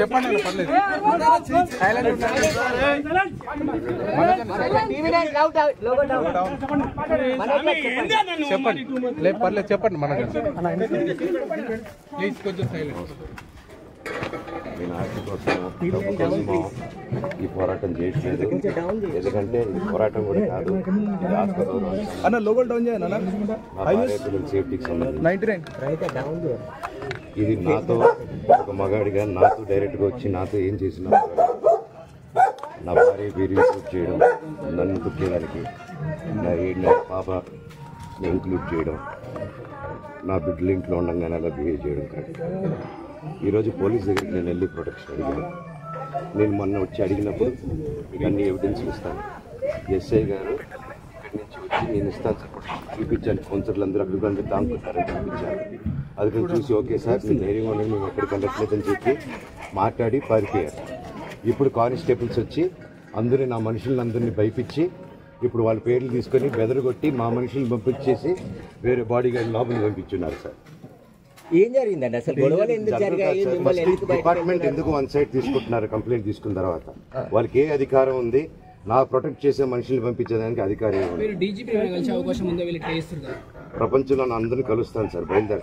చెప్పండి పర్లేదు చెప్పండి లేదు పర్లేదు చెప్పండి మనకు ప్లీజ్ కొంచెం సైలెంట్. నేను ఆర్టీ కోసమో డబ్బు కోసమో ఈ పోరాటం చేయట్లేదు. ఎందుకంటే ఈ పోరాటం కూడా కాదు, అన్న లోకల్ డౌన్ చేయాలి మా భార్య పిల్లల సేఫ్టీకి సంబంధించి. ఇది నాతో ఒక మగాడిగా నాతో డైరెక్ట్గా వచ్చి నాతో ఏం చేసినా నా భార్య వీరి ఇంక్లూడ్ చేయడం, నన్ను పుట్టేదానికి నా 7 పాప ఇంక్లూడ్ చేయడం, నా బిడ్డలు ఇంట్లో ఉండగానే అలా బిహేవ్ చేయడం కరెక్ట్. ఈరోజు పోలీస్ దగ్గరికి నేను వెళ్ళి ప్రొటెక్షన్ అడిగాను. నేను మొన్న వచ్చి అడిగినప్పుడు మీకు అన్ని ఎవిడెన్స్లు ఇస్తాను. ఎస్ఐ గారు ఇక్కడి నుంచి వచ్చి నేను ఇస్తాను సార్ చూపించాను. కౌన్సిలర్లు అందరూ అక్కడ దాంకున్నారని చూపించాను. అది నేను చూసి ఓకే సార్ నేను ధైర్యంగా ఉండండి, మేము ఎక్కడికి వెళ్ళట్లేదని చెప్పి మాట్లాడి పారిపోయారు. ఇప్పుడు కానిస్టేబుల్స్ వచ్చి అందరూ నా మనుషులందరినీ భయపించి ఇప్పుడు వాళ్ళ పేర్లు తీసుకొని బెదరగొట్టి మా మనుషులను పంపించేసి వేరే బాడీ గార్డ్ లోపలికి పంపించున్నారు సార్. ఏం జరిగిందండి అసలు? గొడవలు ఎందుకు జరిగాయి? డిపార్ట్మెంట్ ఎందుకు వన్ సైడ్ తీసుకుంటున్నారు? కంప్లైంట్ తీసుకున్న తర్వాత వాళ్ళకి ఏ అధికారం ఉంది? నా ప్రొటెక్ట్ చేసే మనుషులు పంపించేదానికి అధికారం ప్రపంచంలో అందరినీ కలుస్తాను సార్. బయలుదేరి